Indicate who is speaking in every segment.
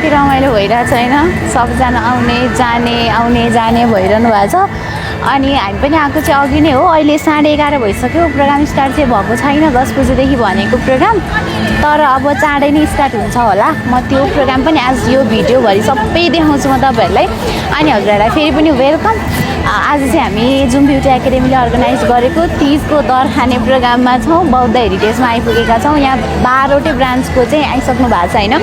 Speaker 1: कति रमाइलो भइरहेछ हैन सबजना आउने जाने भइरहनु भएको छ अनि हामी पनि आएको चाहिँ अघि नै हो अहिले 11:30 भइसक्यो प्रोग्राम स्टार्ट चाहिँ भएको छैन 10 बजेदेखि भनेको प्रोग्राम तर अब चाँडै नै स्टार्ट हुन्छ होला म त्यो प्रोग्राम पनि आज यो भिडियोभरि सबै देखाउँछु म तपाईहरुलाई अनि हजुरहरुलाई फेरि पनि वेलकम आज चाहिँ हामी जुम ब्युटी एकाडेमीले अर्गनाइज गरेको 30 को दर खाने प्रोग्राममा छौं बौद्ध हेरिटेजमा आइपुगेका छौं यहाँ 12 वटै ब्रान्चको चाहिँ आइसक्नु भएको छ हैन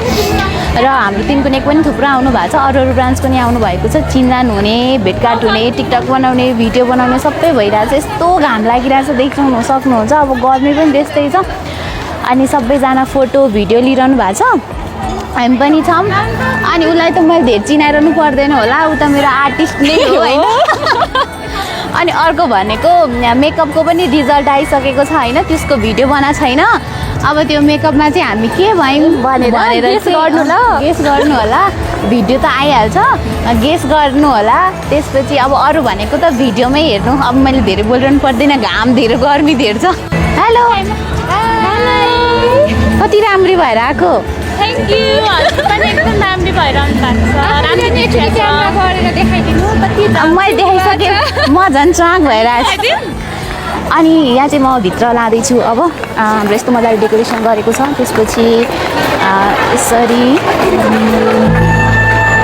Speaker 1: र हाम्रो तिनको नेक पनि थुप्रो आउनु भएको छ अरु ब्रान्चको नि आउनु भएको छ चिन्जान हुने भेटघाट हुने टिकटक बनाउने भिडियो बनाउने सबै भइरहेछ यस्तो घाम लागिरहेछ देख्नु सक्नुहुन्छ अब गर्मी पनि त्यस्तै छ अनि सबैजना फोटो भिडियो लिइरहनु भएको छ हामी पनि छौं अनि उलाई त मैले धेरै चिनाइरहनु पर्दैन होला उ त मेरो आर्टिस्ट नै हो हैन अनि अर्को भनेको मेकअपको पनि रिजल्ट आइसकेको छ हैन त्यसको भिडियो बना छैन अब त्यो मेकअपमा चाहिँ हामी के भयौं भनेर गेस गर्नु होला भिडियो त आइहाल्छ गेस गर्नु होला त्यसपछि अब अरु भनेको त भिडियोमै हेर्नु अब मैले धेरै बोल्नु पर्दैन घाम धेरै गर्मी धेरै छ हेलो कति राम्रो भएर आको
Speaker 2: थ्यांक यू हजुर पनि एकदम राम्रो भइरहनु भएको छ राम्रो देखिन्छ क्यामेरा गरेर देखाइदिनु कति
Speaker 1: मैले देखाइसके म झन् च्वाङ भएर आछु अनि यहाँ चाहिँ म भित्र लाँदै छु अब हाम्रो यस्तो मजाले डेकोरेसन गरेको छ त्यसपछि यसरी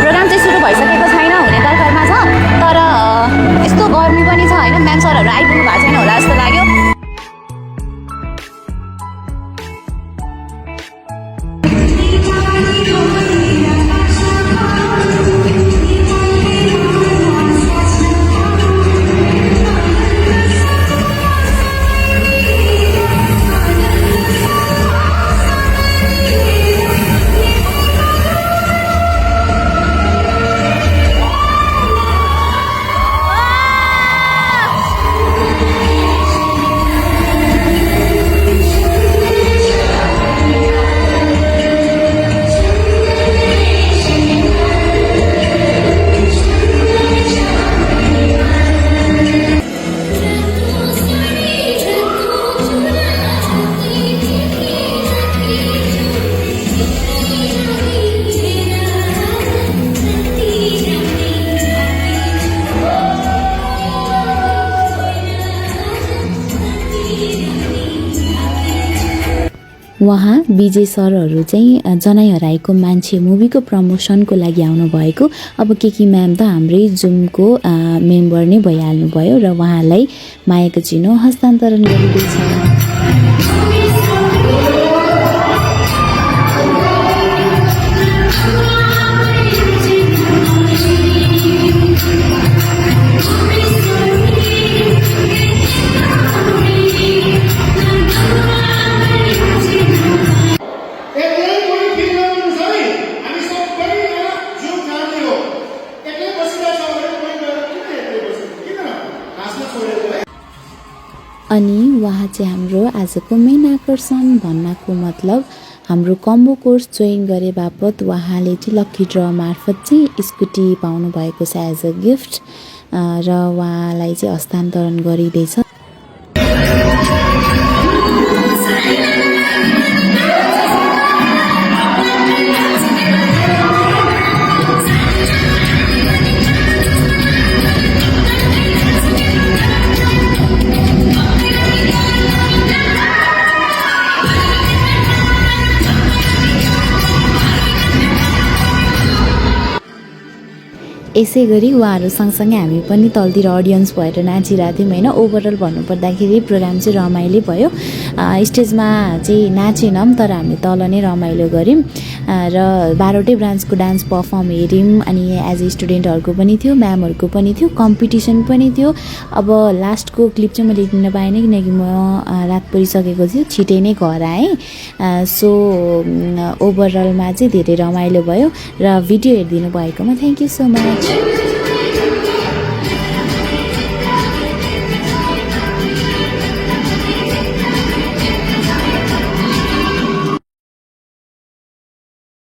Speaker 1: प्रोग्राम चाहिँ सुरु भइसकेको छैन हुने तर्खरमा छ तर यस्तो गर्मी पनि छ हैन म्याम सरहरु आइपुग्नु भएको छैन होला जस्तो लाग्यो वहाँ विजय सरहरु चाहिँ जनाई हराएको मान्छे मुभीको प्रमोसनको लागि आउनु भएको अब केकी म्याम त हाम्रै जुमको मेम्बर नै भइहाल्नु भयो र उहाँलाई मायाको चिनो हस्तान्तरण गरिदैछ अनि वहाँ चाहिँ हाम्रो आजको मेन आकर्षण भन्नको मतलब हाम्रो कम्बो कोर्स जोइन गरे बापत वहाँले चाहिँ लकी ड्र मार्फत चाहिँ स्कुटी पाउनु भएको छ एज अ गिफ्ट र वहाँलाई चाहिँ हस्तान्तरण गरिदैछ यसै गरी उहाँहरु सँगसँगै हामी पनि तलतिर अडियन्स भएर नाचिरहेको थियौं हैन ओभरअल भन्नुपर्दाखेरि प्रोग्राम चाहिँ रमाइलो भयो स्टेजमा चाहिँ नाचेनौं तर हामी तल नै रमाइलो गर्यौं र 12 वटै ब्रान्चको डान्स परफर्म हेर्यौं अनि एज अ स्टुडेन्टहरुको पनि थियो म्यामहरुको पनि थियो कम्पिटिसन पनि थियो अब लास्टको क्लिप चाहिँ मैले लिन पाएन किनकि म रात परिसकेको थियो छिटै नै घर आएँ सो ओभरअलमा चाहिँ धेरै रमाइलो भयो र भिडियो हेर्दिनु भएकोमा थ्यांक यू सो मच